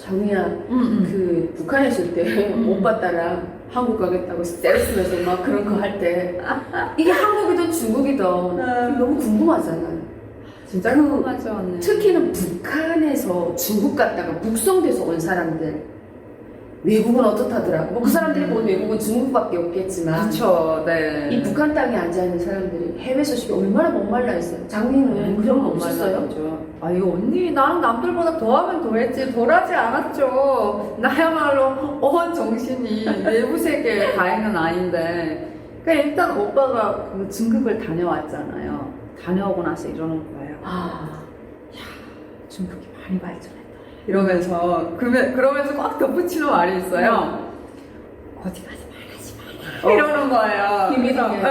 정이야, 그 북한에 있을 때 오빠 따라 한국 가겠다고 떼쓰면서 막 그런 거 할 때 이게 한국이든 중국이든 너무 궁금하잖아. 진짜 궁금하죠. 네. 특히는 북한에서 중국 갔다가 북송돼서 온 사람들 외국은 어떻다더라고. 뭐 그 사람들이 본 외국은 중국밖에 없겠지만 그쵸, 네. 이 북한 땅에 앉아있는 사람들이 해외 소식이 얼마나 목말라 있어요. 장미는 그런 거 없었어요? 아유, 언니, 나는 남들보다 더하면 더했지, 덜하지 않았죠. 나야말로 온 정신이 외부 세계에 가해는 아닌데. 그러니까 일단 오빠가 그 중국을 다녀왔잖아요. 다녀오고 나서 이러는 거예요. 중국이 많이 발전했다. 이러면서, 그러면서 꽉 덧붙이는 말이 있어요. 어디 가지 말하지 마. 이러는 거예요. 비밀이네.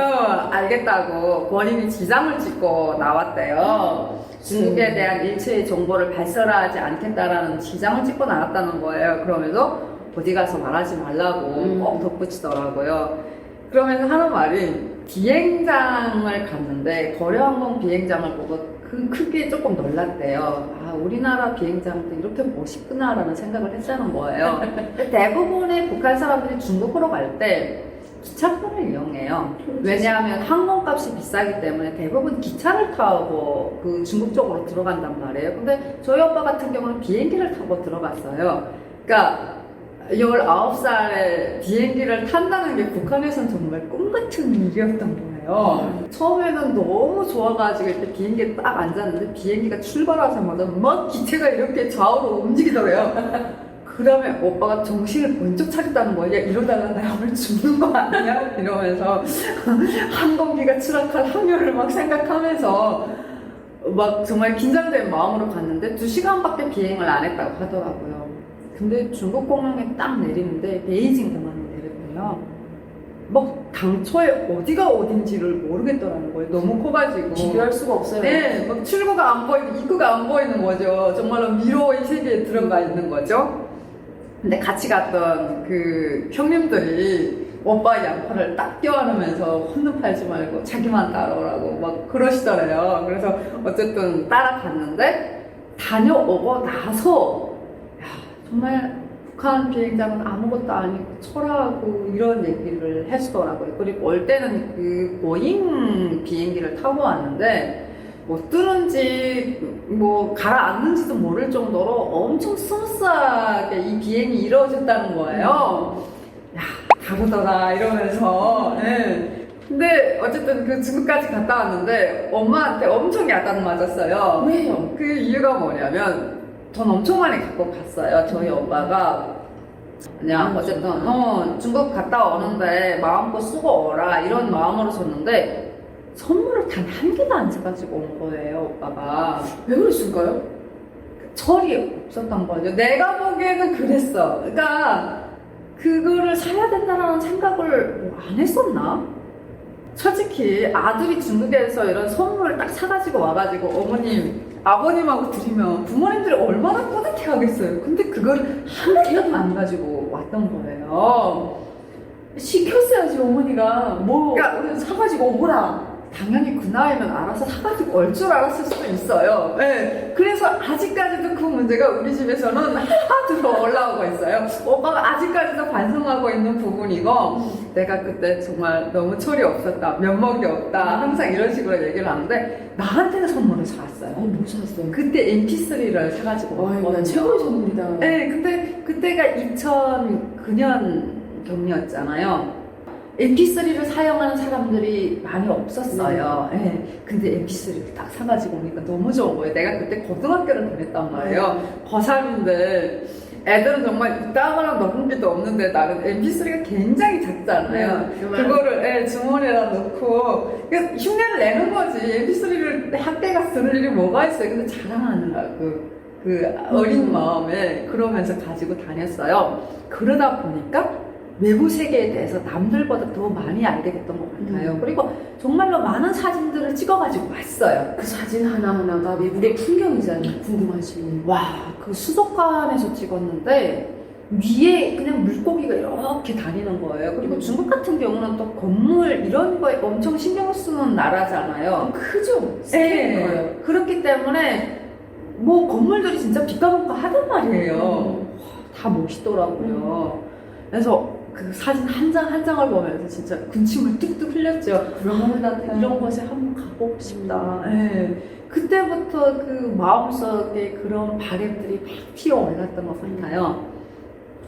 알겠다고 본인이 지장을 찍고 나왔대요. 중국에 대한 일체의 정보를 발설하지 않겠다라는 지장을 찍고 나왔다는 거예요. 그러면서 어디 가서 말하지 말라고 꼭 덧붙이더라고요. 그러면서 하는 말이 비행장을 갔는데 거래항공 비행장을 보고 크게 조금 놀랐대요. 아, 우리나라 비행장도 이렇게 멋있구나라는 생각을 했다는 거예요. 대부분의 북한 사람들이 중국으로 갈 때 기차편을 이용해요. 왜냐하면 항공값이 비싸기 때문에 대부분 기차를 타고 그 중국 쪽으로 들어간단 말이에요. 근데 저희 오빠 같은 경우는 비행기를 타고 들어갔어요. 그러니까 19살에 비행기를 탄다는 게 북한에서는 정말 꿈 같은 일이었던 거예요. 처음에는 너무 좋아가지고 이렇게 비행기에 딱 앉았는데 비행기가 출발하자마자 막 기체가 이렇게 좌우로 움직이더래요. 그 다음에 오빠가 정신을 번쩍 차렸다는 거야. 이러다가 나 오늘 죽는 거 아니야? 이러면서 항공기가 추락할 확률을 막 생각하면서 막 정말 긴장된 마음으로 갔는데 2시간밖에 비행을 안 했다고 하더라고요. 근데 중국 공항에 딱 내리는데 베이징 공항에 내렸대요. 막 당초에 어디가 어딘지를 모르겠더라는 거예요. 너무 커가지고. 비교할 수가 없어요. 네, 막 출구가 안 보이고 입구가 안 보이는 거죠. 정말로 미로의 세계에 들어가 있는 거죠. 근데 같이 갔던 그 형님들이 오빠 양팔을 딱 껴안으면서 혼돈 팔지 말고 자기만 따라오라고 막 그러시더래요. 그래서 어쨌든 따라갔는데 다녀오고 나서 야, 정말 북한 비행장은 아무것도 아니고 초라하고 이런 얘기를 했더라고요. 그리고 올 때는 그 보잉 비행기를 타고 왔는데 뭐 뜨는지 뭐 가라앉는지도 모를 정도로 엄청 스무스하게 이 비행이 이루어졌다는 거예요. 야, 다르더라 이러면서. 네. 근데 어쨌든 그 중국까지 갔다 왔는데 엄마한테 엄청 야단 맞았어요. 왜요? 그 이유가 뭐냐면 돈 엄청 많이 갖고 갔어요. 저희 오빠가 그냥 어쨌든 중국 갔다 오는데 마음껏 쓰고 오라 이런 마음으로 줬는데 선물을 단 한 개도 안 사가지고 온 거예요, 오빠가. 왜 그랬을까요? 철이 없었던 거죠. 내가 보기에는 그랬어. 그러니까 그거를 사야 된다는 생각을 안 했었나? 솔직히 아들이 중국에서 이런 선물을 딱 사가지고 와가지고 어머님, 아버님하고 드리면 부모님들이 얼마나 뿌듯해 하겠어요. 근데 그걸 한 개도 안 가지고 왔던 거예요. 시켰어야지 어머니가 뭐 그러니까 사가지고 오거라. 당연히 그 나이면 알아서 사가지고 올 줄 알았을 수도 있어요. 네. 그래서 아직까지도 그 문제가 우리 집에서는 하나도 올라오고 있어요. 오빠가 아직까지도 반성하고 있는 부분이고 내가 그때 정말 너무 철이 없었다, 면목이 없다 항상 이런 식으로 얘기를 하는데 나한테는 선물을 사왔어요. 뭐 샀어요? 그때 MP3를 사가지고 와, 난 왔거든요. 최고의 선물이다. 네, 근데 그때가 2009년 경이었잖아요. MP3를 사용하는 사람들이 많이 없었어요. 네. 근데 MP3를 딱 사가지고 오니까 너무 좋은 거예요. 내가 그때 고등학교를 다녔단 말이에요. 고3인데 애들은 정말 이따가랑 녹음기도 없는데 나는 MP3가 굉장히 작잖아요. 그거를 주머니에다 넣고 흉내를 내는 거지. MP3를 학교 가서 들을 일이 뭐가 있어요. 근데 자랑하느라고 그 어린 마음에 그러면서 가지고 다녔어요. 그러다 보니까 외부 세계에 대해서 남들보다 더 많이 알게 됐던 것 같아요. 그리고 정말로 많은 사진들을 찍어가지고 왔어요. 그 사진 하나하나가 외국의 풍경이잖아요. 궁금하지. 와, 그 수족관에서 찍었는데 위에 그냥 물고기가 이렇게 다니는 거예요. 그리고 중국 같은 경우는 또 건물 이런 거에 엄청 신경 쓰는 나라잖아요. 크죠? 네. 그렇기 때문에 뭐 건물들이 진짜 빛가방가 하단 말이에요. 다 멋있더라고요. 그래서 그 사진 한 장 한 장을 보면서 진짜 군침을 뚝뚝 흘렸죠. 그러면 나도 이런 곳에 한번 가보고 싶다. 예. 그때부터 그 마음속에 그런 바램들이 막 피어올랐던 것 같아요.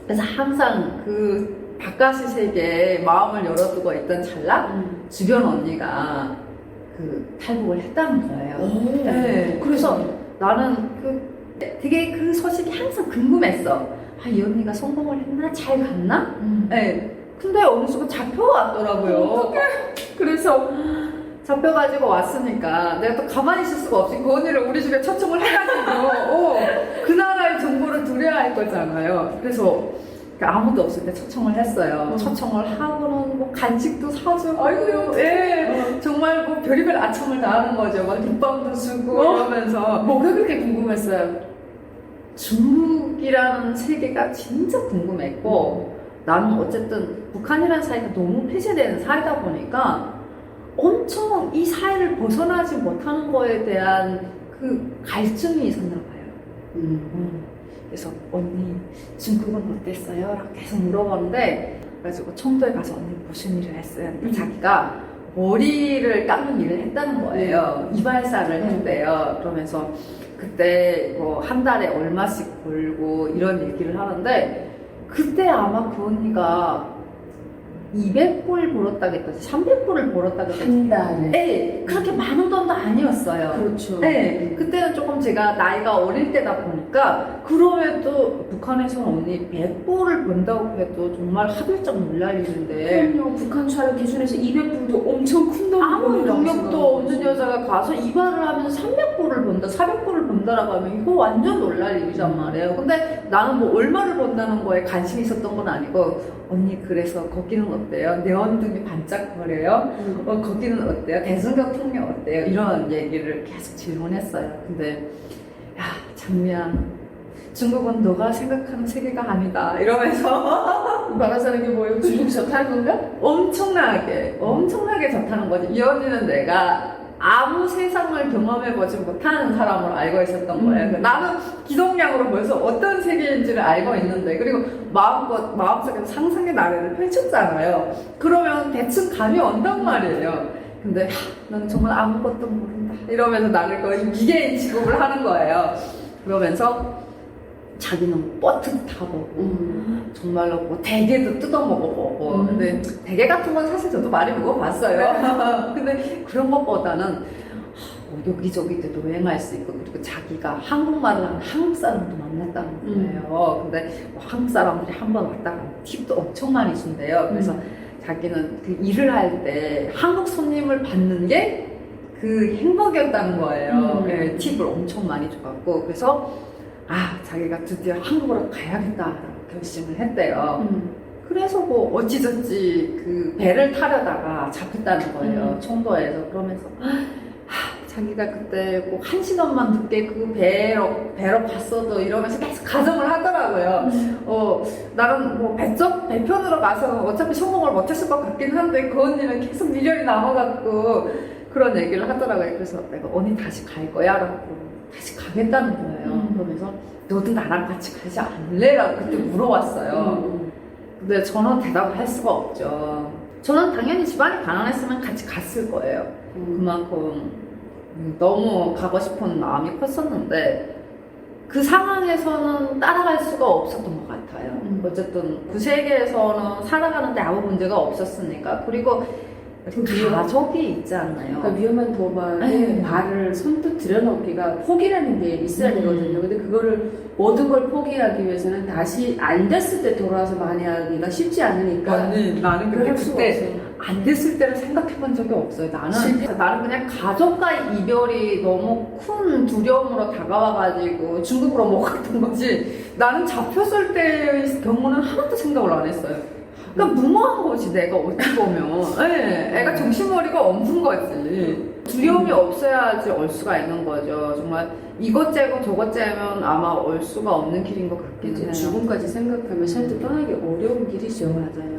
그래서 항상 그 바깥의 세계에 마음을 열어두고 있던 찰나 주변 언니가 그 탈북을 했다는 거예요. 네. 그래서 나는 되게 그 소식이 항상 궁금했어. 아, 이 언니가 성공을 했나? 잘 갔나? 네. 근데 어느 순간 잡혀왔더라고요. 그래서 잡혀가지고 왔으니까 내가 또 가만히 있을 수가 없이 그 언니를 우리 집에 초청을 해가지고 그 나라의 정보를 드려야 할 거잖아요. 그래서 아무도 없을 때 초청을 했어요. 초청을 하고는 뭐 간식도 사주고, 아이고요, 예, 정말 뭐 별의별 아첨을 다 하는 거죠. 막 립밤도 주고 이러면서. 뭐가 그렇게 궁금했어요? 중국이라는 세계가 진짜 궁금했고, 나는 어쨌든 북한이라는 사회가 너무 폐쇄되는 사회다 보니까 엄청 이 사회를 벗어나지 못하는 거에 대한 그 갈증이 있었나 봐요. 그래서 언니 중국은 어땠어요? 라고 계속 물어보는데, 그래가지고 청도에 가서 언니 무슨 일을 했어요? 자기가 머리를 깎는 일을 했다는 거예요. 이발사를 했대요. 그러면서 그때 뭐 한 달에 얼마씩 벌고 이런 얘기를 하는데, 그때 아마 그 언니가 200불 벌었다겠다지 300불을 벌었다겠다지 한 달에. 네, 그렇게 많은 돈도 아니었어요. 그렇죠. 네, 그때는 조금 제가 나이가 어릴 때다 보니까, 그럼에도 북한에서는 언니 100불을 번다고 해도 정말 하들짝 놀랄 일인데, 그럼요. 북한 사람 기준에서 200불도 엄청 큰 돈이 아무 능력도 없는 여자가 가서 이발을 하면서 300불을 번다, 400불을 번다라고 하면 이거 완전 놀랄 일이란 말이에요. 근데 나는 뭐 얼마를 번다는 거에 관심이 있었던 건 아니고, 언니 그래서 거기는 어때요? 네온등이 반짝거려요? 거기는 어때요? 대중교통이 어때요? 이런 얘기를 계속 질문했어요. 근데 야, 장미야, 중국은 너가 생각하는 세계가 아니다 이러면서 말하자는 게 뭐예요? 중국이 좋다는 건가? 엄청나게 좋다는 거지. 이 언니는 내가 아무 세상을 경험해보지 못하는 사람으로 알고 있었던 거예요. 나는 기동량으로 벌써 어떤 세계인지를 알고 있는데, 그리고 마음속에 상상의 나래를 펼쳤잖아요. 그러면 대충 감이 온단 말이에요. 근데 나는 정말 아무것도 모른다 이러면서 나를 거의 미개인 취급을 하는 거예요. 그러면서 자기는 버튼 타보고 정말로 뭐 대게도 뜯어 먹어보고, 근데 대게 같은 건 사실 저도 많이 먹어봤어요. 근데 그런 것보다는 여기저기 때도 여행할 수 있고, 그리고 자기가 한국말을 하는 한국 사람도 만났다는 거예요. 근데 뭐 한국 사람들이 한 번 왔다가 팁도 엄청 많이 준대요. 그래서 자기는 그 일을 할 때 한국 손님을 받는 게 그 행복이었다는 거예요. 네, 팁을 엄청 많이 줘갖고, 그래서 자기가 드디어 한국으로 가야겠다라고 결심을 했대요. 그래서 뭐 어찌저찌 그 배를 타려다가 잡혔다는 거예요. 청도에서. 그러면서 자기가 그때 꼭 1시간만 늦게 그 배로 갔어도 이러면서 계속 가정을 하더라고요. 나는 뭐 배편으로 가서 어차피 성공을 못했을 것 같긴 한데, 그 언니는 계속 미련이 남아갖고 그런 얘기를 하더라고요. 그래서 내가 언니 다시 갈 거야? 라고 다시 가겠다는 거예요. 그러면서 너도 나랑 같이 가지 않을래? 라고 그때 물어봤어요. 근데 저는 대답을 할 수가 없죠. 저는 당연히 집안이 가난했으면 같이 갔을 거예요. 그만큼 너무 가고 싶은 마음이 컸었는데, 그 상황에서는 따라갈 수가 없었던 것 같아요. 어쨌든 그 세계에서는 살아가는데 아무 문제가 없었으니까. 그리고 가족이 있지 않나요? 그러니까 위험한 도박에 네. 발을 선뜻 들여놓기가 포기라는 게 있어야 되거든요. 근데 그거를 모든 걸 포기하기 위해서는 다시 안 됐을 때 돌아와서 만회하기가 쉽지 않으니까. 언니, 나는 그럴 근데 수가 그때 없어요. 안 됐을 때를 생각해본 적이 없어요. 나는 그냥 가족과의 이별이 너무 큰 두려움으로 다가와가지고 중국으로 못 갔던 거지, 나는 잡혔을 때의 경우는 하나도 생각을 안 했어요. 그러니까 무모한 거지, 내가 어찌 보면. 네, 애가 정신머리가 없는 거지. 두려움이 없어야지 올 수가 있는 거죠. 정말 이것 째고 저것 째면 아마 올 수가 없는 길인 것 같긴 해요. 죽음까지 생각하면 절대 떠나기 어려운 길이죠. 맞아요.